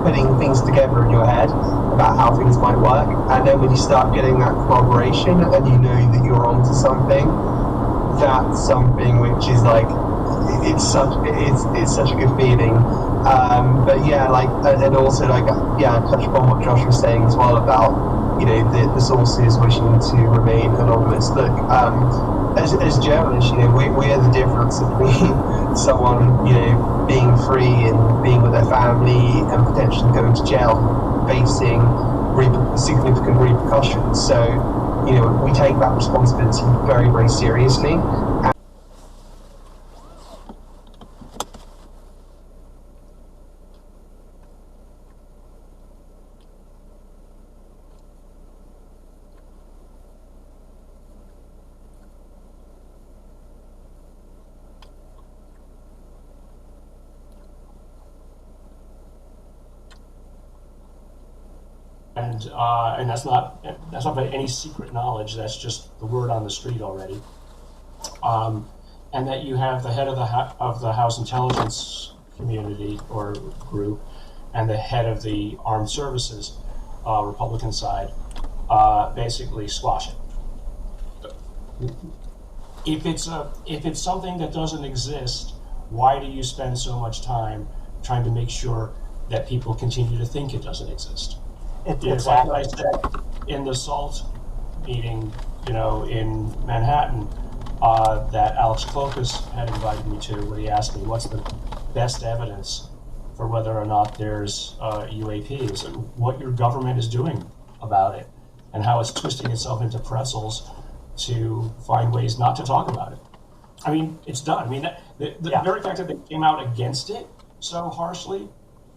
putting things together in your head about how things might work, and then when you start getting that corroboration and you know that you're onto something, that's something which is like it's such a good feeling. But yeah, like, and also like, yeah, touch upon what Josh was saying as well about, you know, the sources wishing to remain anonymous. Look, as journalists, you know, we are the difference between someone, you know, being free and being with their family and potentially going to jail, facing significant repercussions. So, you know, we take that responsibility very, very seriously. And that's not by any secret knowledge. That's just the word on the street already. And that you have the head of the House Intelligence community or group, and the head of the Armed Services, Republican side, basically squash it. If it's something that doesn't exist, why do you spend so much time trying to make sure that people continue to think it doesn't exist? It's like I said in the SALT meeting, you know, in Manhattan, that Alex Klokas had invited me to, where he asked me, what's the best evidence for whether or not there's UAPs, and what your government is doing about it, and how it's twisting itself into pretzels to find ways not to talk about it. I mean, it's done. I mean, the very fact that they came out against it so harshly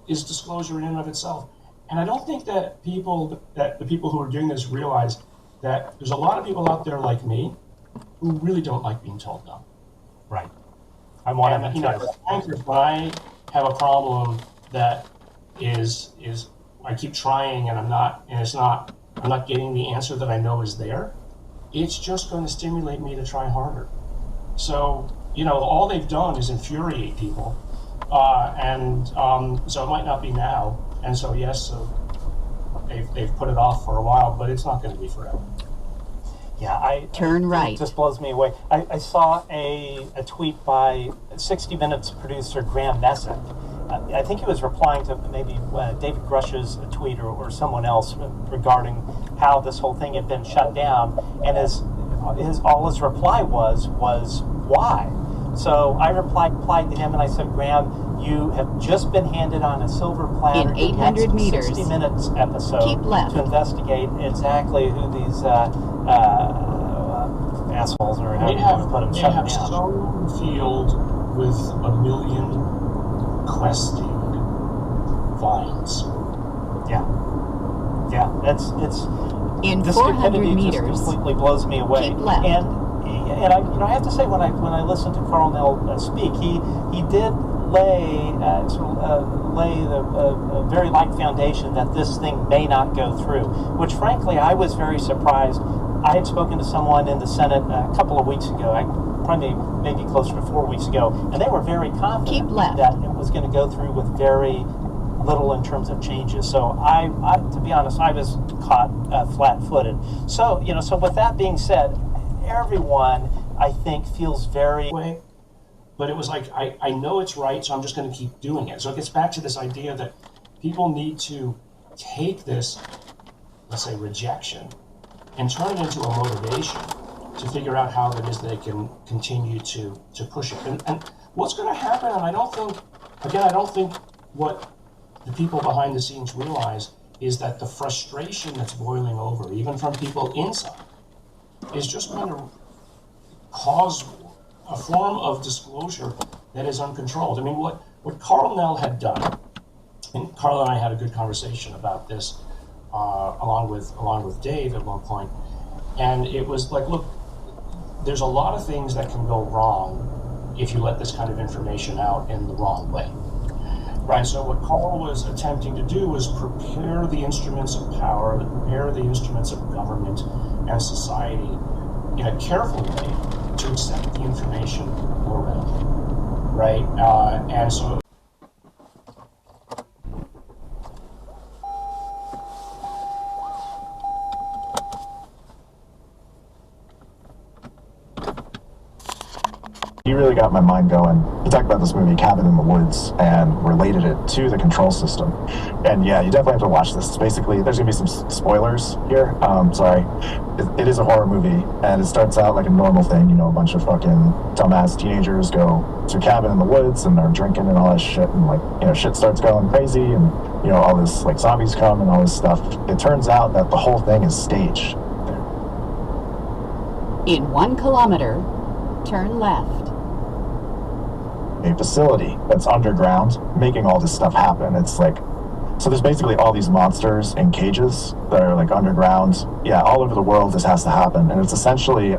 is disclosure in and of itself. And I don't think that the people who are doing this realize that there's a lot of people out there like me who really don't like being told no. Right. I'm one of them. You know, when I have a problem that is I keep trying and I'm not getting the answer that I know is there, it's just going to stimulate me to try harder. So, you know, all they've done is infuriate people, so it might not be now. And so, yes, they've put it off for a while, but it's not going to be forever. Yeah, Turn right. It just blows me away. I saw a tweet by 60 Minutes producer Graham Messick. I think he was replying to maybe David Grush's tweet or someone else regarding how this whole thing had been shut down, and his reply was why? So I replied to him and I said, Graham, you have just been handed on a silver platter in 800 meters 60 Minutes episode keep left to investigate exactly who these assholes or however you want to put them shut down. They have sown the field with a million questing vines. Yeah, it's in the 400 stupidity meters just completely blows me away. keep left. And I have to say, when I listened to Carl Nell speak, he did lay a very light foundation that this thing may not go through, which frankly I was very surprised. I had spoken to someone in the Senate a couple of weeks ago, probably maybe closer to 4 weeks ago, and they were very confident that it was going to go through with very little in terms of changes. So I to be honest, I was caught flat-footed. So with that being said, everyone, I think, feels very... But it was like, I know it's right, so I'm just going to keep doing it. So it gets back to this idea that people need to take this, let's say, rejection and turn it into a motivation to figure out how it is they can continue to push it. And what's going to happen, and I don't think what the people behind the scenes realize is that the frustration that's boiling over, even from people inside, is just going to cause a form of disclosure that is uncontrolled. I mean, what Carl Nell had done, and Carl and I had a good conversation about this, along with Dave at one point, and it was like, look, there's a lot of things that can go wrong if you let this kind of information out in the wrong way. Right. And so what Carl was attempting to do was prepare the instruments of power, prepare the instruments of government and society in a careful way to accept the information more readily, right? And so he really got my mind going. He talked about this movie, Cabin in the Woods, and related it to the control system. And yeah, you definitely have to watch this. It's basically, there's going to be some spoilers here. Sorry. It is a horror movie, and it starts out like a normal thing. You know, a bunch of fucking dumbass teenagers go to a cabin in the woods, and they're drinking and all this shit, and like, you know, shit starts going crazy, and, you know, all this, like, zombies come and all this stuff. It turns out that the whole thing is staged. In 1 kilometer, turn left. A facility that's underground making all this stuff happen. It's like, so there's basically all these monsters in cages that are like underground. Yeah, all over the world this has to happen. And it's essentially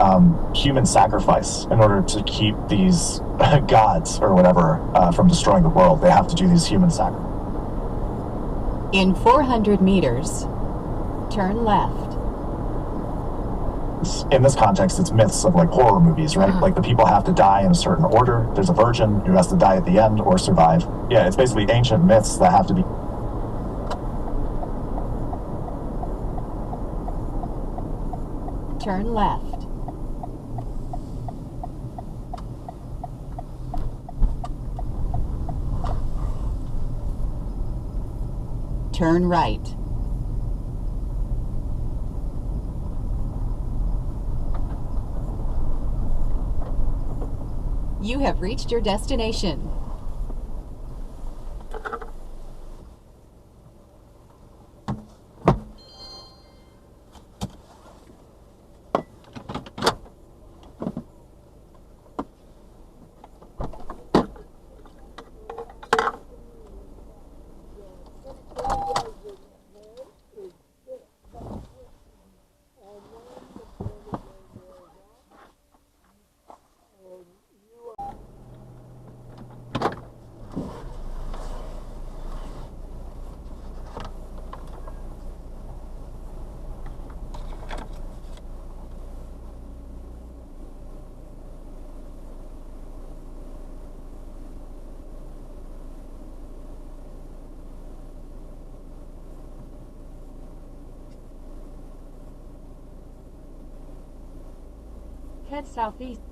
human sacrifice in order to keep these gods or whatever from destroying the world. They have to do these human sacrifices. In 400 meters, turn left. In this context, it's myths of like horror movies, right? Like the people have to die in a certain order. There's a virgin who has to die at the end or survive. Yeah, it's basically ancient myths that have to be. Turn left. Turn right. You have reached your destination. Head southeast.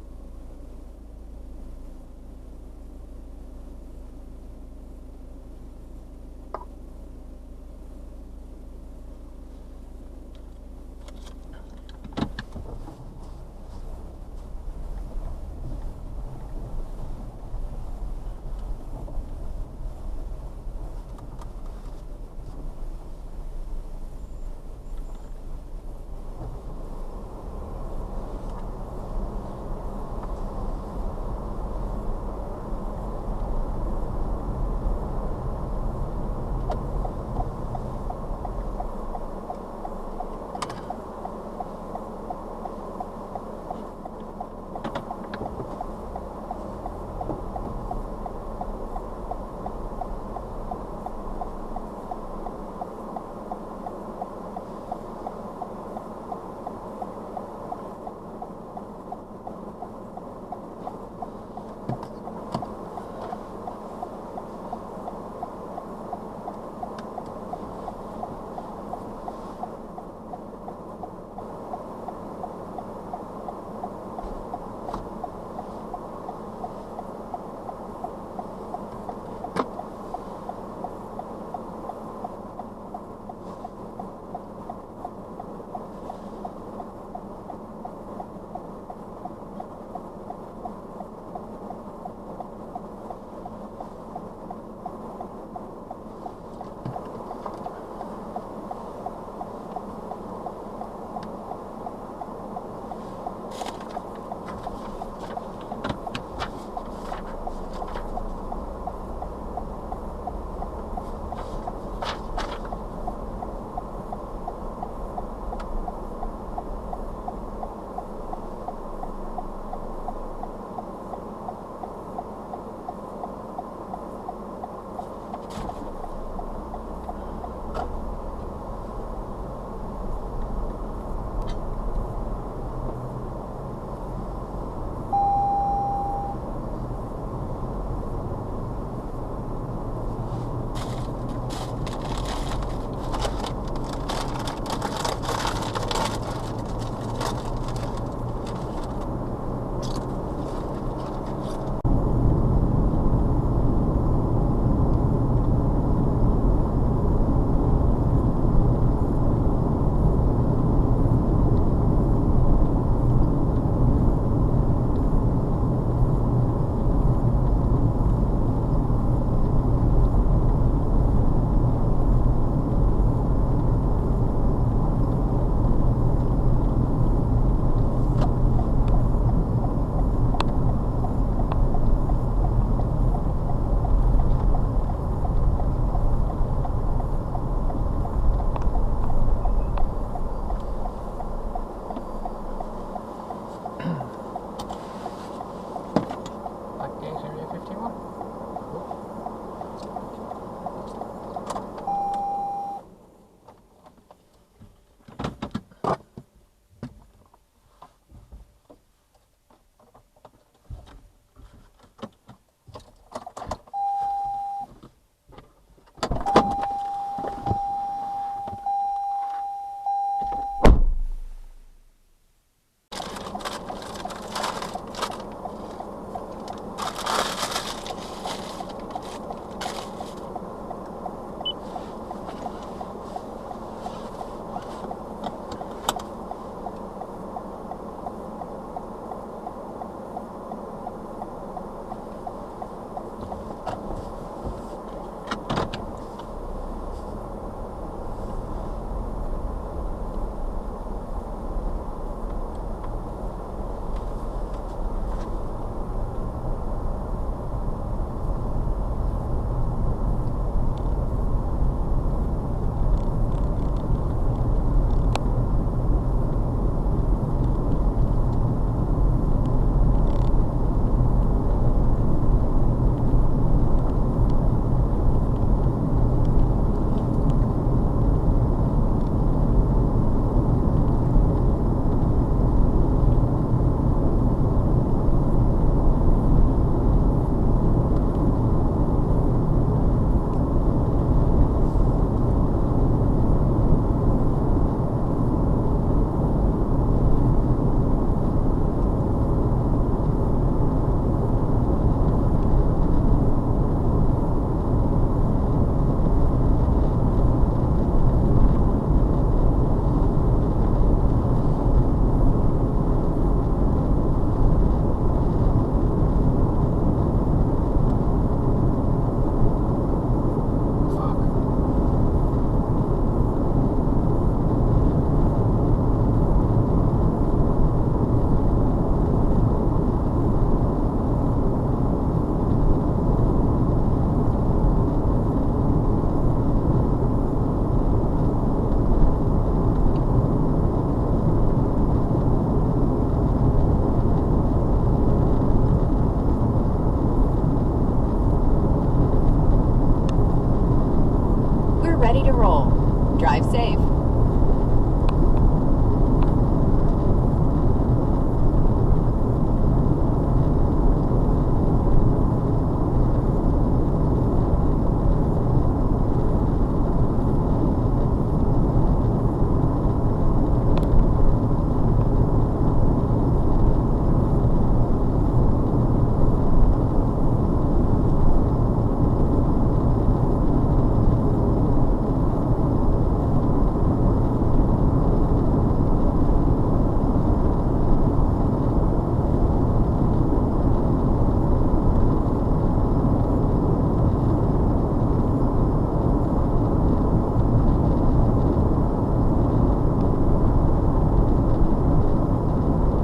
ready to roll. Drive safe.